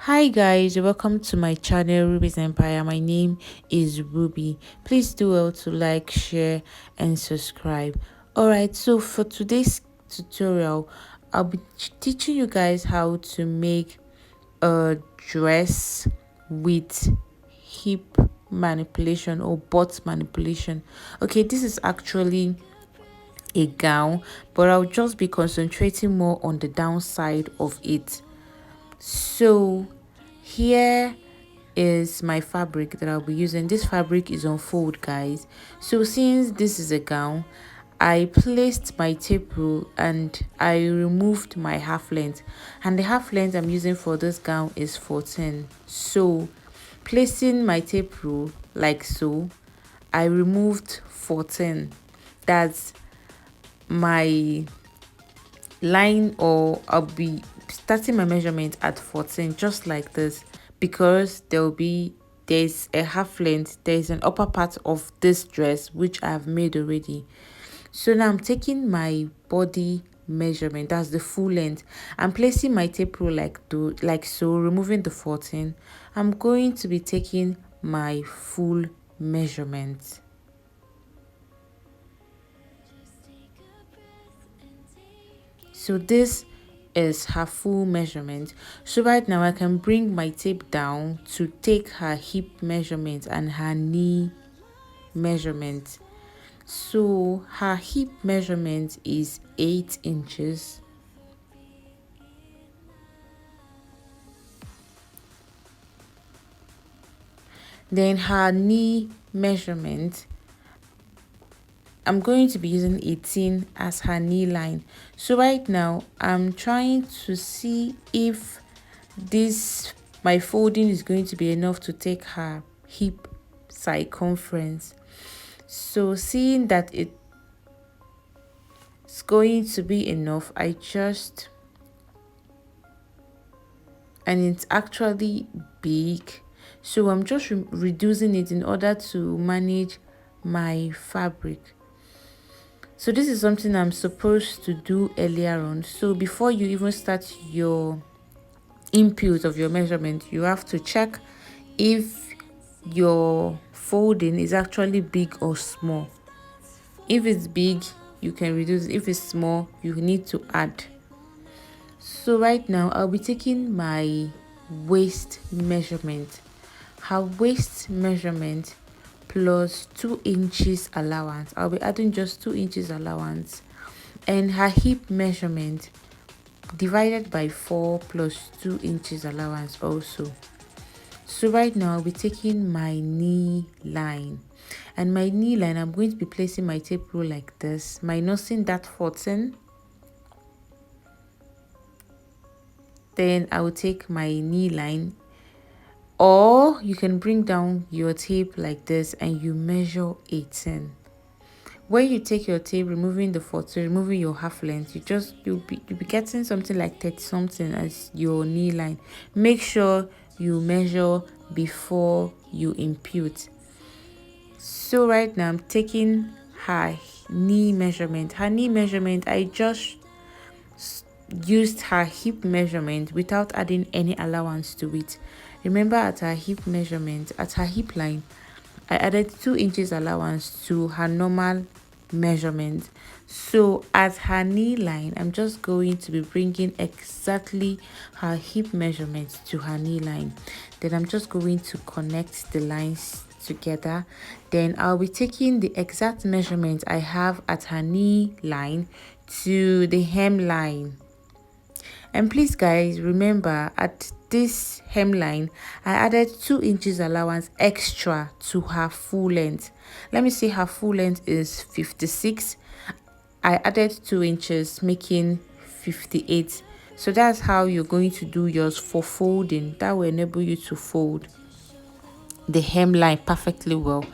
Hi guys, welcome to my channel Ruby's Empire. My name is Ruby. Please do well to like, share and subscribe. Alright, so for today's tutorial, I'll be teaching you guys how to make a dress with hip manipulation or butt manipulation. Okay, this is actually a gown, but I'll just be concentrating more on the downside of it. So here is my fabric that I'll be using. This fabric is on fold, guys. So since this is a gown, I placed my tape rule and I removed my half length, and the half length I'm using for this gown is 14. So placing my tape rule like so, I removed 14. That's my line, or I'll be starting my measurement at 14, just like this, because there's a half length, there's an upper part of this dress which I have made already. So now I'm taking my body measurement, that's the full length. I'm placing my tape rule like so, removing the 14. I'm going to be taking my full measurement. So this is her full measurement. So right now I can bring my tape down to take her hip measurement and her knee measurement. So her hip measurement is 8 inches. Then her knee measurement, I'm going to be using 18 as her knee line. So right now I'm trying to see if this my folding is going to be enough to take her hip circumference. So seeing that it's going to be enough, and it's actually big, so I'm just reducing it in order to manage my fabric. So this is something I'm supposed to do earlier on. So before you even start your input of your measurement, you have to check if your folding is actually big or small. If it's big, you can reduce. If it's small, you need to add. So right now I'll be taking my waist measurement. Her waist measurement plus 2 inches allowance. I'll be adding just 2 inches allowance. And her hip measurement divided by 4 plus 2 inches allowance also. So right now I'll be taking my knee line, and my knee line, I'm going to be placing my tape rule like this, minusing that 14. Then I will take my knee line, or you can bring down your tape like this and you measure 18. When you take your tape, removing the 14, removing your half length, you'll be getting something like 30 something as your knee line. Make sure you measure before you impute. So right now I'm taking her knee measurement. Her knee measurement, I just used her hip measurement without adding any allowance to it. Remember, at her hip measurement, at her hip line, I added 2 inches allowance to her normal measurement. So at her knee line, I'm just going to be bringing exactly her hip measurement to her knee line. Then I'm just going to connect the lines together. Then I'll be taking the exact measurement I have at her knee line to the hem line. And please guys, remember, at this hemline I added 2 inches allowance extra to her full length. Let me see, her full length is 56. I added 2 inches, making 58. So that's how you're going to do yours for folding. That will enable you to fold the hemline perfectly well.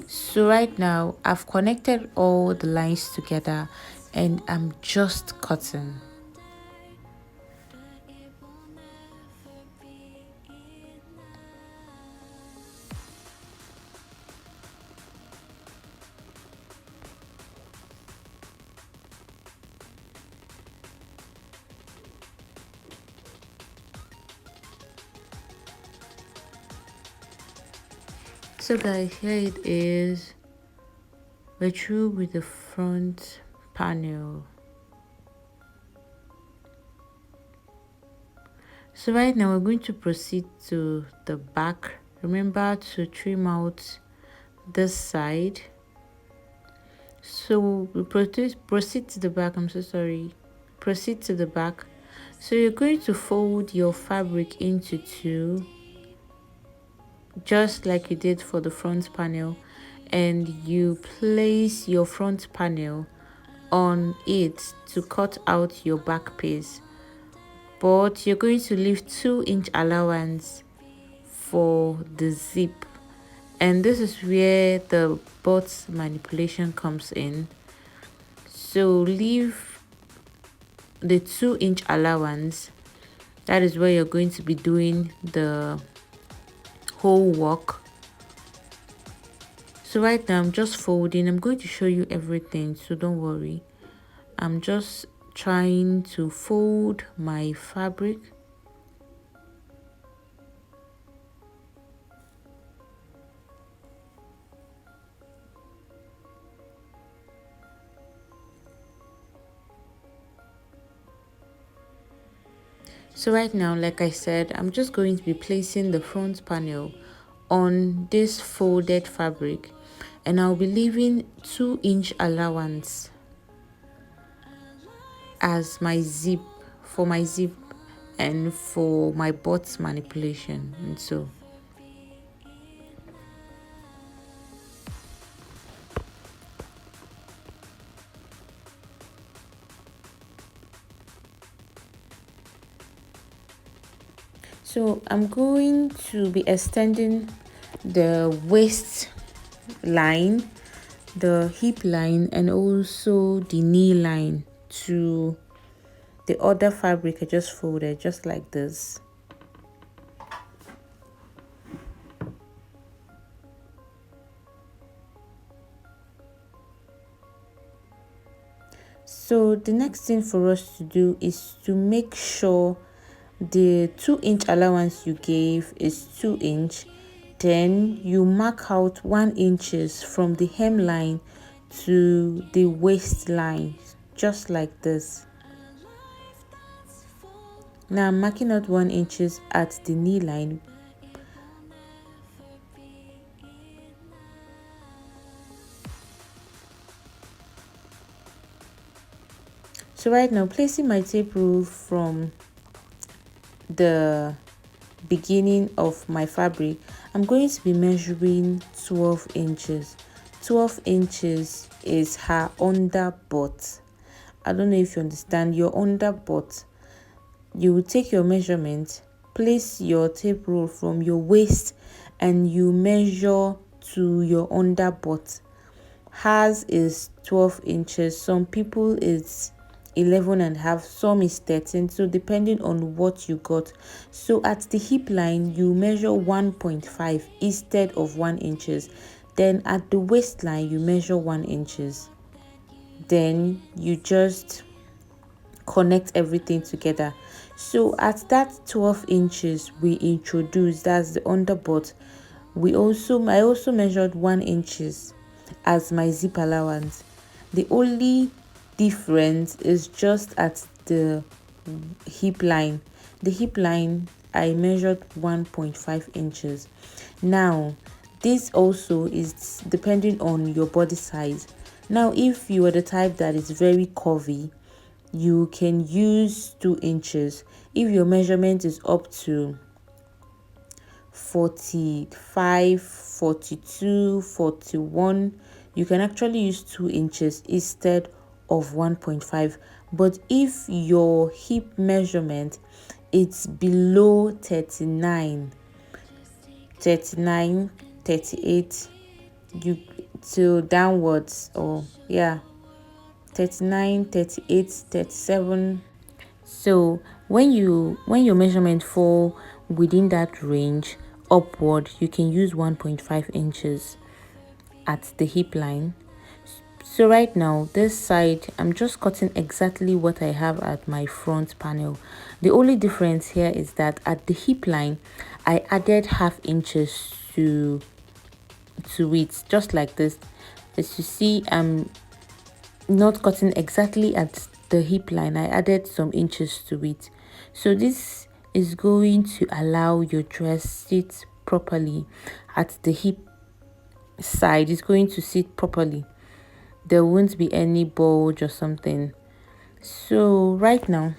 So right now I've connected all the lines together and I'm just cutting. So guys, here it is. We're through with the front panel. So right now we're going to proceed to the back. Remember to trim out this side. So we proceed to the back. I'm so sorry. Proceed to the back. So you're going to fold your fabric into two, just like you did for the front panel, and you place your front panel on it to cut out your back piece. But you're going to leave 2-inch allowance for the zip, and this is where the butt manipulation comes in. So leave the 2-inch allowance. That is where you're going to be doing the whole work. So right now I'm just folding. I'm going to show you everything, so don't worry. I'm just trying to fold my fabric. So right now, like I said, I'm just going to be placing the front panel on this folded fabric, and I'll be leaving 2-inch allowance as my zip, for my zip and for my butt manipulation. And so I'm going to be extending the waist line, the hip line, and also the knee line to the other fabric I just folded, just like this. So the next thing for us to do is to make sure the 2-inch allowance you gave is 2-inch. Then you mark out 1 inches from the hemline to the waistline, just like this. Now I'm marking out 1 inches at the knee line. So right now, placing my tape rule from the beginning of my fabric, I'm going to be measuring 12 inches. 12 inches is her under butt. I don't know if you understand. Your under butt, you will take your measurement, place your tape rule from your waist, and you measure to your under butt. Hers is 12 inches. Some people it's 11 and a half, some is 13, so depending on what you got. So at the hip line you measure 1.5 instead of 1 inches. Then at the waistline you measure 1 inches. Then you just connect everything together. So at that 12 inches we introduced, that's the underbutt. I also measured 1 inches as my zip allowance. The only difference is just at the hip line. The hip line I measured 1.5 inches. Now this also is depending on your body size. Now if you are the type that is very curvy, you can use 2 inches. If your measurement is up to 45, 42, 41, you can actually use 2 inches instead of 1.5. But if your hip measurement it's below 39, 38, you to downwards, or 39, 38, 37. So when your measurement fall within that range upward, you can use 1.5 inches at the hip line. So right now this side I'm just cutting exactly what I have at my front panel. The only difference here is that at the hip line I added 0.5 inches to to it, just like this. As you see, I'm not cutting exactly at the hip line. I added some inches to it. So this is going to allow your dress sit properly at the hip side. It's going to sit properly. There won't be any bulge or something. So right now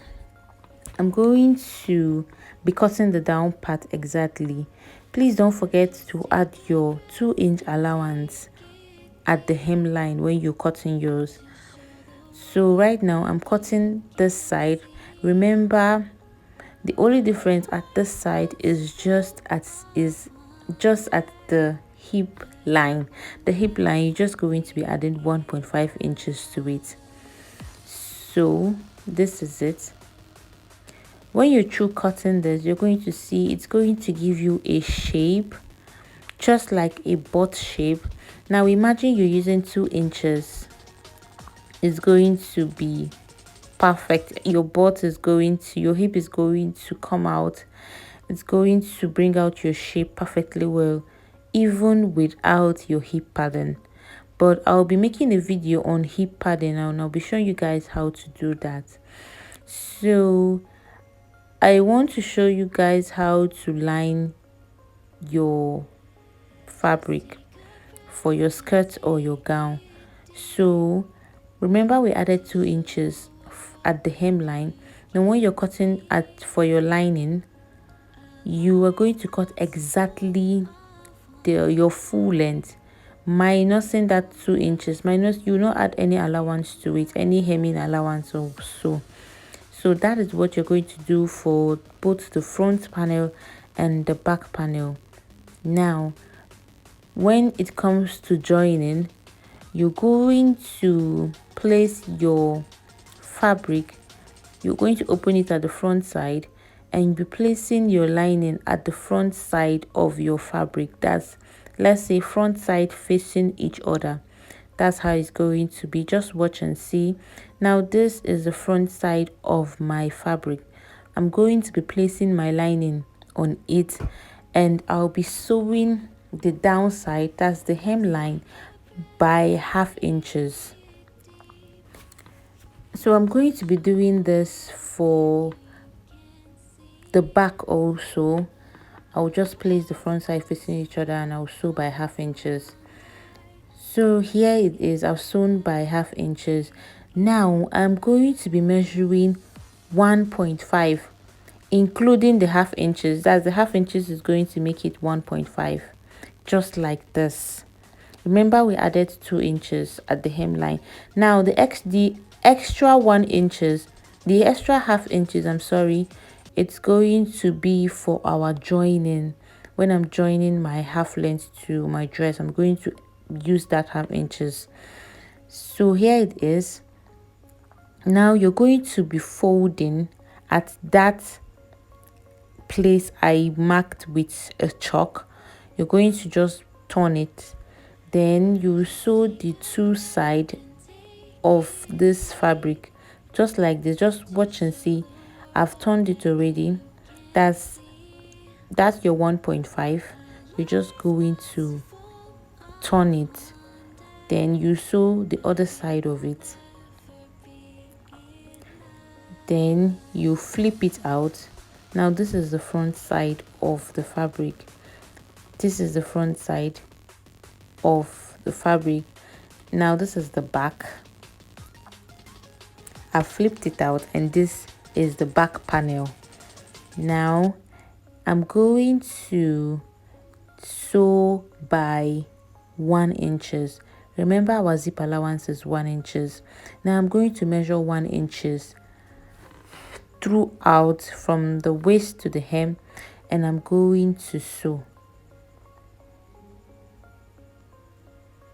I'm going to be cutting the down part exactly. Please don't forget to add your 2-inch allowance at the hemline when you're cutting yours. So right now I'm cutting this side. Remember, the only difference at this side is just at the hip line. The hip line, you're just going to be adding 1.5 inches to it. So this is it. When you're through cutting this, you're going to see it's going to give you a shape, just like a butt shape. Now imagine you're using 2 inches. It's going to be perfect. Your butt is going to, your hip is going to come out. It's going to bring out your shape perfectly well, even without your hip padding. But I'll be making a video on hip padding now, and I'll be showing you guys how to do that. So I want to show you guys how to line your fabric for your skirt or your gown. So remember, we added 2 inches at the hemline. Now when you're cutting at for your lining, you are going to cut exactly your full length, minusing that 2 inches. Minus, you will not add any allowance to it, any hemming allowance or so. So that is what you're going to do for both the front panel and the back panel. Now when it comes to joining, you're going to place your fabric, you're going to open it at the front side, and you'll be placing your lining at the front side of your fabric. That's, let's say, front side facing each other. That's how it's going to be. Just watch and see. Now this is the front side of my fabric. I'm going to be placing my lining on it, and I'll be sewing the downside, that's the hemline, by 1/2 inches. So I'm going to be doing this for the back also. I'll just place the front side facing each other and I'll sew by 1/2 inches. So here it is, I've sewn by 1/2 inches. Now I'm going to be measuring 1.5, including the 1/2 inches. That's the 1/2 inches is going to make it 1.5, just like this. Remember, we added 2 inches at the hemline. Now the extra 1 inches, the extra 1/2 inches, I'm sorry, it's going to be for our joining. When I'm joining my half length to my dress, I'm going to use that 1/2 inches. So here it is. Now you're going to be folding at that place I marked with a chalk. You're going to just turn it, then you sew the 2 sides of this fabric, just like this. Just watch and see. I've turned it already. That's your 1.5. You're just going to turn it, then you sew the other side of it, then you flip it out. Now this is the front side of the fabric. This is the front side of the fabric. Now this is the back. I flipped it out, and this is the back panel. Now I'm going to sew by 1 inches. Remember, our zip allowance is 1 inches. Now I'm going to measure 1 inches throughout from the waist to the hem, and I'm going to sew.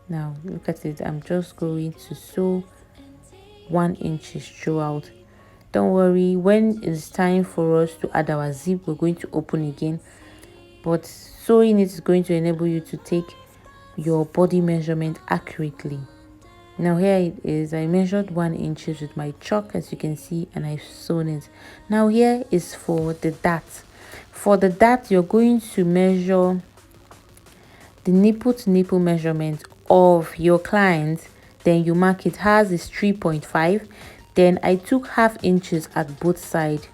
Now look at it. I'm just going to sew 1 inches throughout. Don't worry, when it's time for us to add our zip, we're going to open again, but sewing it is going to enable you to take your body measurement accurately. Now here it is. I measured 1 inches with my chalk, as you can see, and I've sewn it. Now here is for the dart. For the dart, you're going to measure the nipple to nipple measurement of your client, then you mark it. Hers is 3.5. Then I took half inches at both side,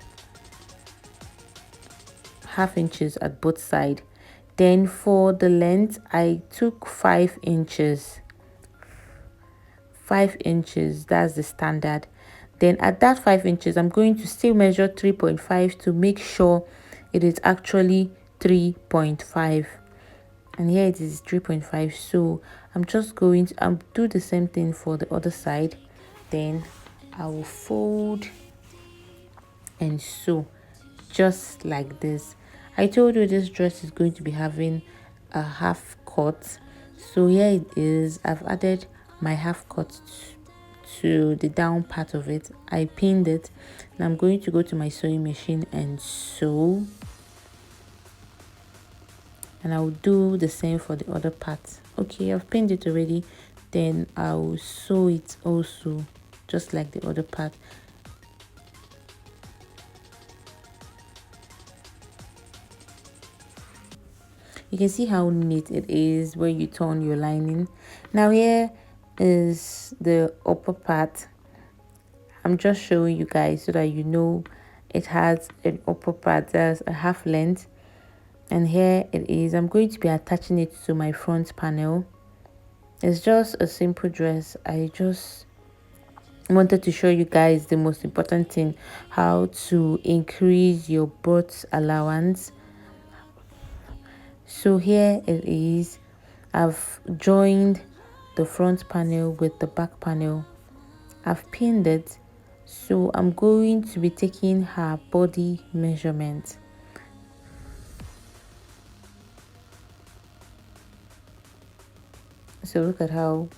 half inches at both side. Then for the length, I took 5 inches. 5 inches, that's the standard. Then at that 5 inches, I'm going to still measure 3.5 to make sure it is actually 3.5. And here it is 3.5. So I'm just going to do the same thing for the other side. Then I will fold and sew just like this. I told you this dress is going to be having a half cut, so here it is. I've added my half cut to the down part of it. I pinned it, and I'm going to go to my sewing machine and sew, and I'll do the same for the other part. Okay, I've pinned it already. Then I'll sew it also just like the other part. You can see how neat it is when you turn your lining. Now here is the upper part. I'm just showing you guys so that you know it has an upper part. There's a half length, and here it is. I'm going to be attaching it to my front panel. It's just a simple dress. I just wanted to show you guys the most important thing, how to increase your butt allowance. So here it is. I've joined the front panel with the back panel. I've pinned it. So I'm going to be taking her body measurement. So look at how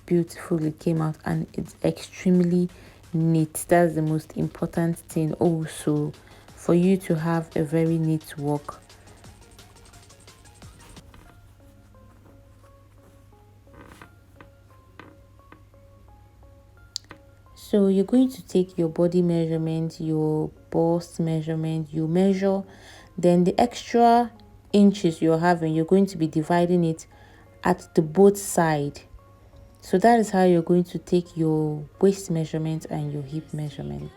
beautiful it came out, and it's extremely neat. That's the most important thing also, for you to have a very neat work. So you're going to take your body measurement, your bust measurement, you measure, then the extra inches you're having, you're going to be dividing it at the both side. So that is how you're going to take your waist measurement and your hip measurement.